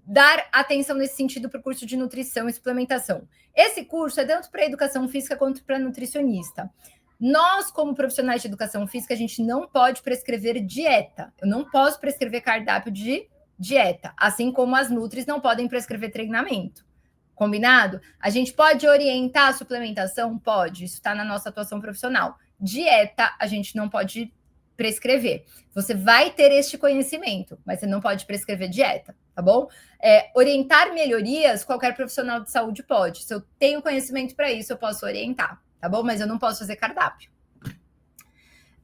dar atenção nesse sentido para o curso de nutrição e suplementação? Esse curso é tanto para educação física quanto para nutricionista. Nós, como profissionais de educação física, a gente não pode prescrever dieta. Eu não posso prescrever cardápio de dieta, assim como as nutris não podem prescrever treinamento. Combinado? A gente pode orientar a suplementação? Pode. Isso está na nossa atuação profissional. Dieta, a gente não pode prescrever. Você vai ter este conhecimento, mas você não pode prescrever dieta, tá bom? Orientar melhorias, qualquer profissional de saúde pode. Se eu tenho conhecimento para isso, eu posso orientar, tá bom? Mas eu não posso fazer cardápio.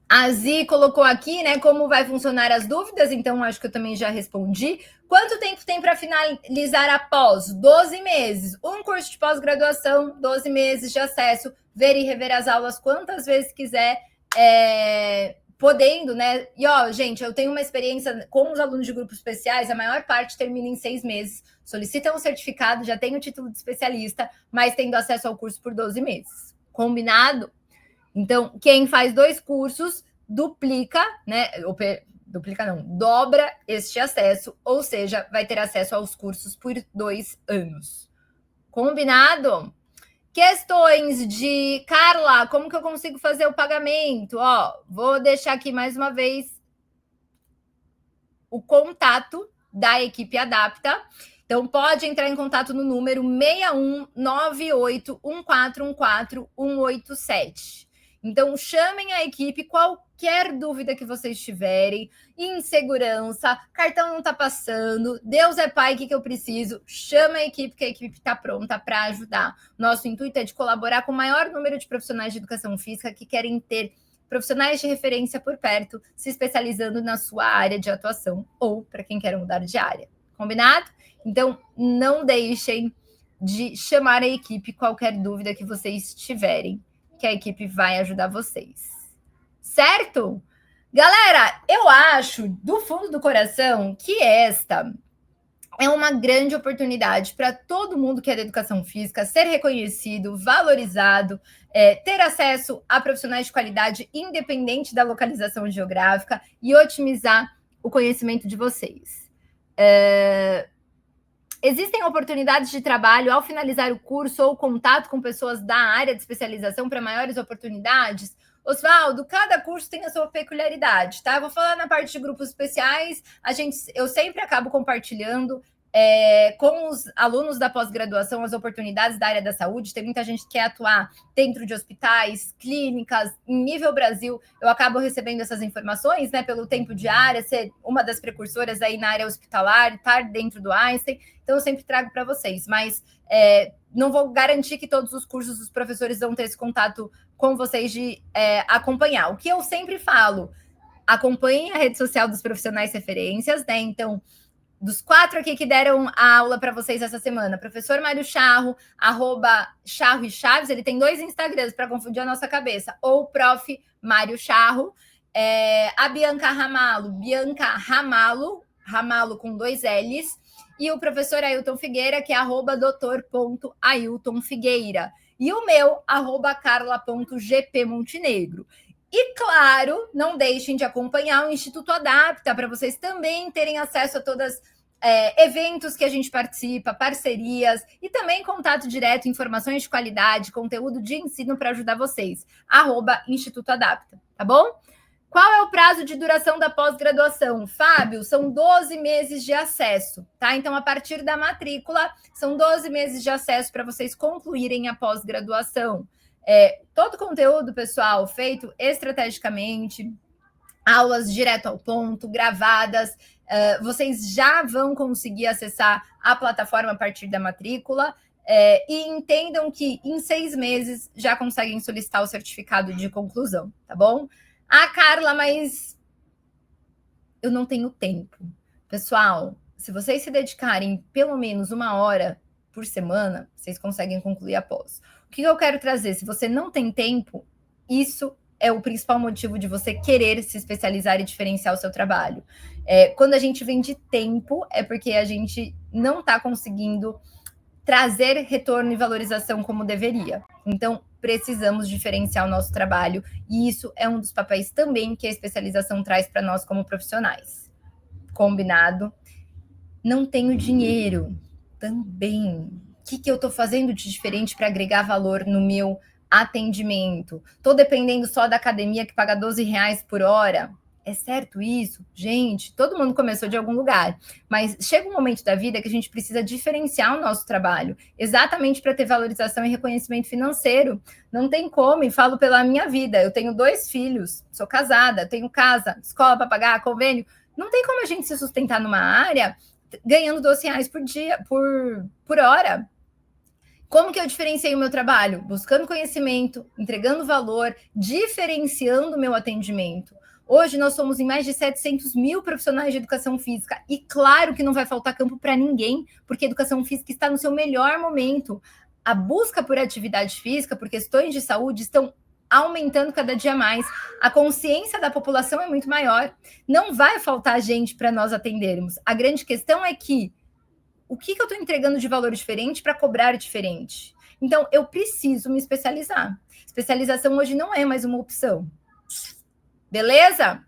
A Zi colocou aqui, né, como vai funcionar as dúvidas, então acho que eu também já respondi. Quanto tempo tem para finalizar a pós? 12 meses. Um curso de pós-graduação, 12 meses de acesso, ver e rever as aulas quantas vezes quiser, podendo, né? E, gente, eu tenho uma experiência com os alunos de grupos especiais, a maior parte termina em 6 meses. Solicitam um certificado, já tem o título de especialista, mas tendo acesso ao curso por 12 meses. Combinado? Então, quem faz 2 cursos, duplica, né? Duplica não, dobra este acesso, ou seja, vai ter acesso aos cursos por 2 anos. Combinado? Questões de Carla, como que eu consigo fazer o pagamento? Vou deixar aqui mais uma vez o contato da equipe Adapta. Então, pode entrar em contato no número 619814141187. Então, chamem a equipe, qualquer dúvida que vocês tiverem, insegurança, cartão não está passando, Deus é pai, o que eu preciso? Chama a equipe, que a equipe está pronta para ajudar. Nosso intuito é de colaborar com o maior número de profissionais de educação física que querem ter profissionais de referência por perto, se especializando na sua área de atuação ou para quem quer mudar de área. Combinado? Então, não deixem de chamar a equipe qualquer dúvida que vocês tiverem, que a equipe vai ajudar vocês. Certo? Galera, eu acho, do fundo do coração, que esta é uma grande oportunidade para todo mundo que é da educação física ser reconhecido, valorizado, ter acesso a profissionais de qualidade independente da localização geográfica e otimizar o conhecimento de vocês. Existem oportunidades de trabalho ao finalizar o curso ou contato com pessoas da área de especialização para maiores oportunidades? Oswaldo, cada curso tem a sua peculiaridade, tá? Eu vou falar na parte de grupos especiais, eu sempre acabo compartilhando com os alunos da pós-graduação as oportunidades da área da saúde. Tem muita gente que quer atuar dentro de hospitais, clínicas, em nível Brasil. Eu acabo recebendo essas informações, né, pelo tempo de área, ser uma das precursoras aí na área hospitalar, estar dentro do Einstein. Então, eu sempre trago para vocês, mas não vou garantir que todos os cursos os professores vão ter esse contato com vocês de acompanhar. O que eu sempre falo, acompanhem a rede social dos profissionais referências, né? Então, dos 4 aqui que deram a aula para vocês essa semana, professor Mário Charro, @Charro e Chaves, ele tem 2 Instagrams para confundir a nossa cabeça, ou prof. Mário Charro, a Bianca Ramalo, Ramalo com 2 L's, e o professor Ailton Figueira, que é @doutor.ailtonfigueira. E o meu, @carla.gpmontenegro. E, claro, não deixem de acompanhar o Instituto Adapta, para vocês também terem acesso a todos eventos que a gente participa, parcerias, e também contato direto, informações de qualidade, conteúdo de ensino para ajudar vocês. @Instituto Adapta, tá bom? Qual é o prazo de duração da pós-graduação? Fábio, são 12 meses de acesso, tá? Então, a partir da matrícula, são 12 meses de acesso para vocês concluírem a pós-graduação. Todo conteúdo, pessoal, feito estrategicamente, aulas direto ao ponto, gravadas. Vocês já vão conseguir acessar a plataforma a partir da matrícula. E entendam que em 6 meses já conseguem solicitar o certificado de conclusão, tá bom? Carla, mas eu não tenho tempo. Pessoal, se vocês se dedicarem pelo menos 1 hora por semana, vocês conseguem concluir a pós. O que eu quero trazer? Se você não tem tempo, isso é o principal motivo de você querer se especializar e diferenciar o seu trabalho. Quando a gente vem de tempo, é porque a gente não está conseguindo trazer retorno e valorização como deveria. Então, precisamos diferenciar o nosso trabalho, e isso é um dos papéis também que a especialização traz para nós como profissionais. Combinado? Não tenho dinheiro também. O que eu estou fazendo de diferente para agregar valor no meu atendimento? Estou dependendo só da academia que paga R$ 12 por hora? É certo isso? Gente, todo mundo começou de algum lugar, mas chega um momento da vida que a gente precisa diferenciar o nosso trabalho, exatamente para ter valorização e reconhecimento financeiro. Não tem como, e falo pela minha vida, eu tenho 2 filhos, sou casada, tenho casa, escola para pagar, convênio. Não tem como a gente se sustentar numa área ganhando R$ 12 por dia, por hora. Como que eu diferenciei o meu trabalho? Buscando conhecimento, entregando valor, diferenciando o meu atendimento. Hoje nós somos em mais de 700 mil profissionais de educação física, e claro que não vai faltar campo para ninguém, porque a educação física está no seu melhor momento. A busca por atividade física, por questões de saúde, estão aumentando cada dia mais. A consciência da população é muito maior. Não vai faltar gente para nós atendermos. A grande questão é que o que eu estou entregando de valor diferente para cobrar diferente? Então, eu preciso me especializar. Especialização hoje não é mais uma opção. Beleza?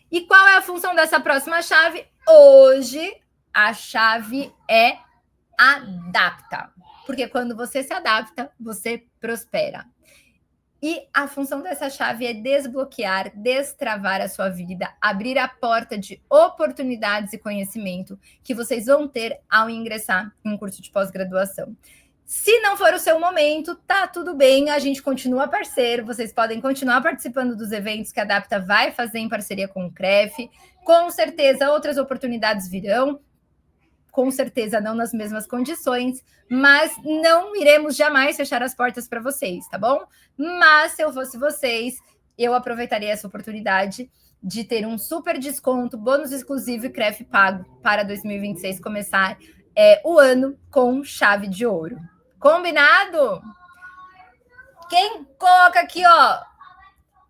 E qual é a função dessa próxima chave? Hoje, a chave é adapta. Porque quando você se adapta, você prospera. E a função dessa chave é desbloquear, destravar a sua vida, abrir a porta de oportunidades e conhecimento que vocês vão ter ao ingressar em um curso de pós-graduação. Se não for o seu momento, tá tudo bem, a gente continua parceiro, vocês podem continuar participando dos eventos que a Adapta vai fazer em parceria com o CREF. Com certeza, outras oportunidades virão, com certeza não nas mesmas condições, mas não iremos jamais fechar as portas para vocês, tá bom? Mas se eu fosse vocês, eu aproveitaria essa oportunidade de ter um super desconto, bônus exclusivo e CREF pago para 2026 começar o ano com chave de ouro. Combinado? Quem coloca aqui, ó,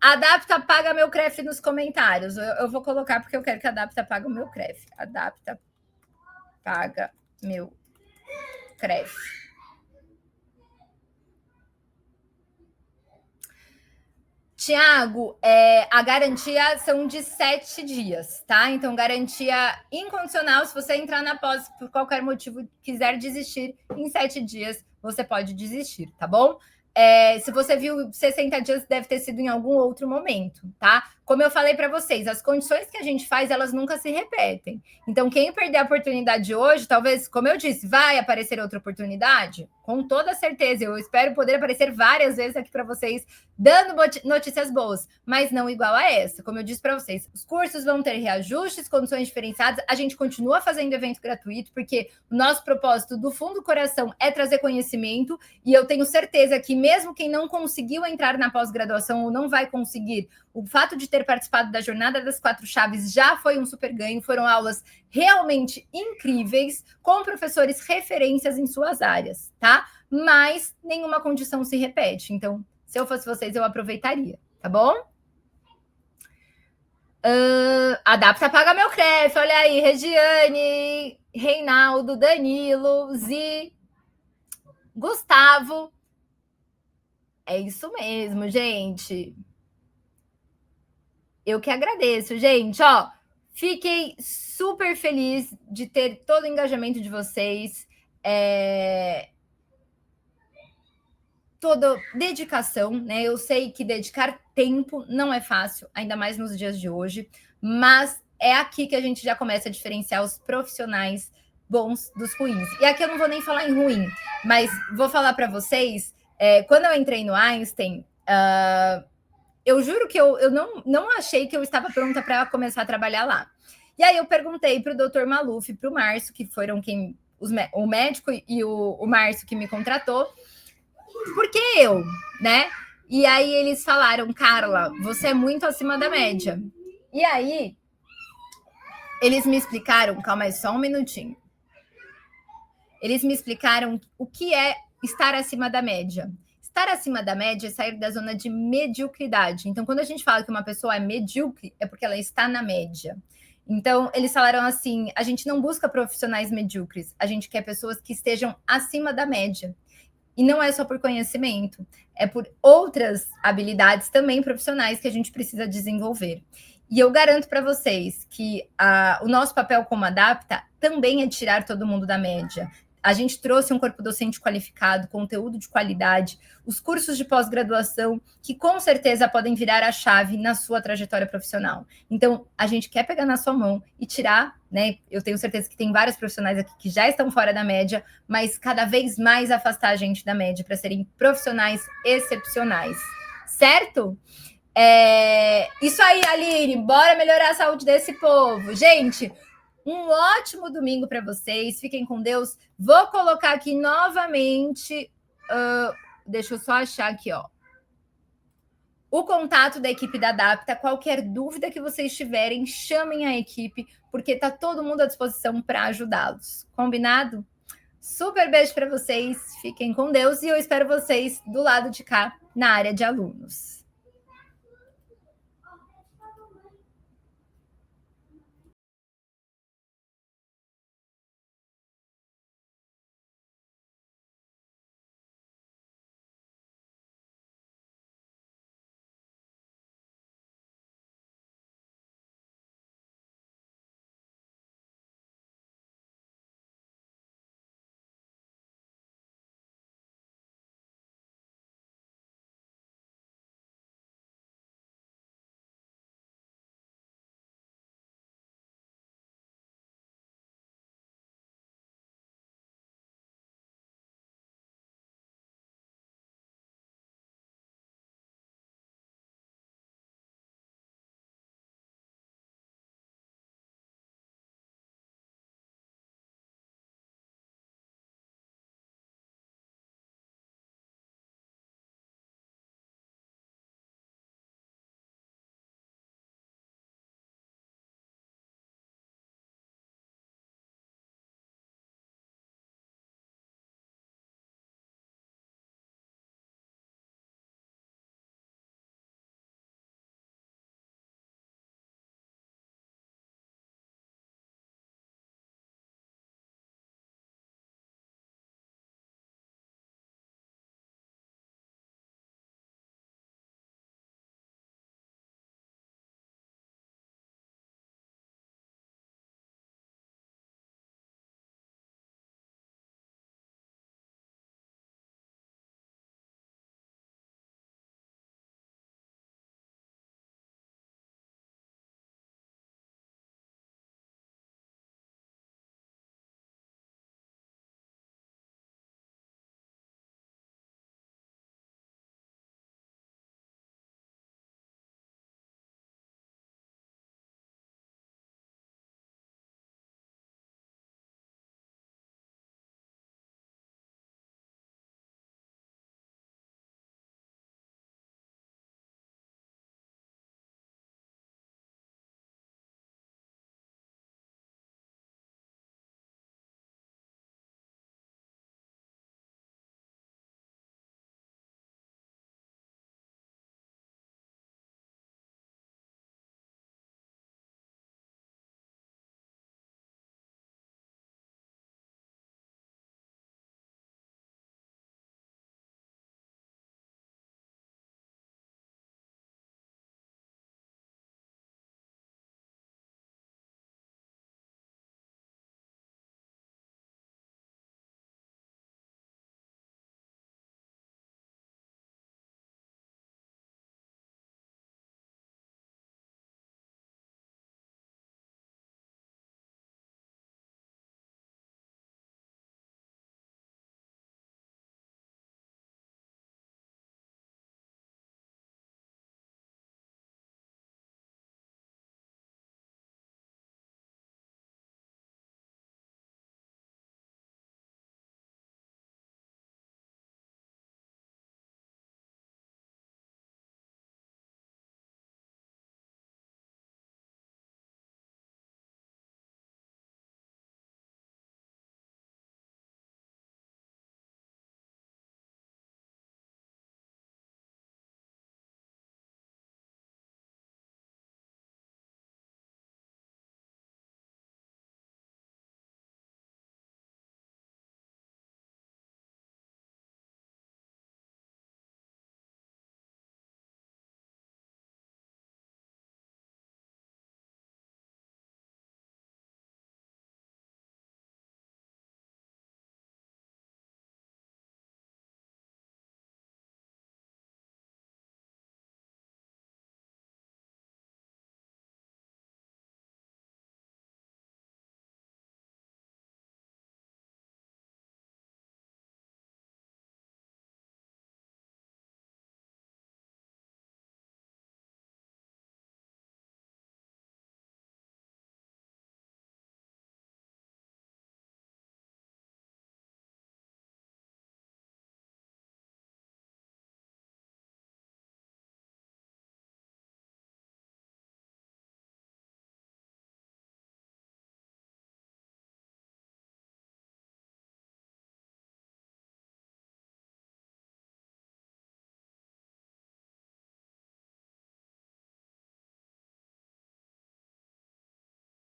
Adapta paga meu CREF nos comentários. Eu vou colocar porque eu quero que a Adapta pague o meu CREF. Adapta paga meu CREF. Tiago, a garantia são de 7 dias, tá? Então, garantia incondicional. Se você entrar na pós por qualquer motivo quiser desistir, em 7 dias você pode desistir, tá bom? Se você viu 60 dias, deve ter sido em algum outro momento, tá? Como eu falei para vocês, as condições que a gente faz, elas nunca se repetem. Então, quem perder a oportunidade hoje, talvez, como eu disse, vai aparecer outra oportunidade? Com toda certeza. Eu espero poder aparecer várias vezes aqui para vocês, dando notícias boas, mas não igual a essa. Como eu disse para vocês, os cursos vão ter reajustes, condições diferenciadas. A gente continua fazendo evento gratuito, porque o nosso propósito do fundo do coração é trazer conhecimento, e eu tenho certeza que mesmo quem não conseguiu entrar na pós-graduação ou não vai conseguir, o fato de ter participado da Jornada das 4 Chaves já foi um super ganho. Foram aulas realmente incríveis, com professores referências em suas áreas, tá? Mas nenhuma condição se repete. Então, se eu fosse vocês, eu aproveitaria, tá bom? Adapta paga meu CREF. Olha aí, Regiane, Reinaldo, Danilo, Zi, Gustavo. É isso mesmo, gente. Eu que agradeço, gente. Ó, fiquei super feliz de ter todo o engajamento de vocês. Toda dedicação, né? Eu sei que dedicar tempo não é fácil, ainda mais nos dias de hoje, mas é aqui que a gente já começa a diferenciar os profissionais bons dos ruins. E aqui eu não vou nem falar em ruim, mas vou falar para vocês, quando eu entrei no Einstein, eu juro que eu não achei que eu estava pronta para começar a trabalhar lá. E aí eu perguntei para o Dr. Maluf e para o Márcio, que foram o médico e o Márcio que me contratou, por que eu, né? E aí eles falaram, Carla, você é muito acima da média. E aí eles me explicaram, calma aí, só um minutinho. Eles me explicaram o que é estar acima da média. Estar acima da média é sair da zona de mediocridade. Então, quando a gente fala que uma pessoa é medíocre, é porque ela está na média. Então, eles falaram assim, a gente não busca profissionais medíocres, a gente quer pessoas que estejam acima da média. E não é só por conhecimento, é por outras habilidades também profissionais que a gente precisa desenvolver. E eu garanto para vocês que o nosso papel como Adapta também é tirar todo mundo da média. A gente trouxe um corpo docente qualificado, conteúdo de qualidade, os cursos de pós-graduação, que com certeza podem virar a chave na sua trajetória profissional. Então, a gente quer pegar na sua mão e tirar, né? Eu tenho certeza que tem vários profissionais aqui que já estão fora da média, mas cada vez mais afastar a gente da média para serem profissionais excepcionais. Certo? Isso aí, Aline, bora melhorar a saúde desse povo. Gente, um ótimo domingo para vocês. Fiquem com Deus. Vou colocar aqui novamente. Deixa eu só achar aqui, ó. O contato da equipe da Adapta. Qualquer dúvida que vocês tiverem, chamem a equipe, porque tá todo mundo à disposição para ajudá-los. Combinado? Super beijo para vocês. Fiquem com Deus e eu espero vocês do lado de cá, na área de alunos.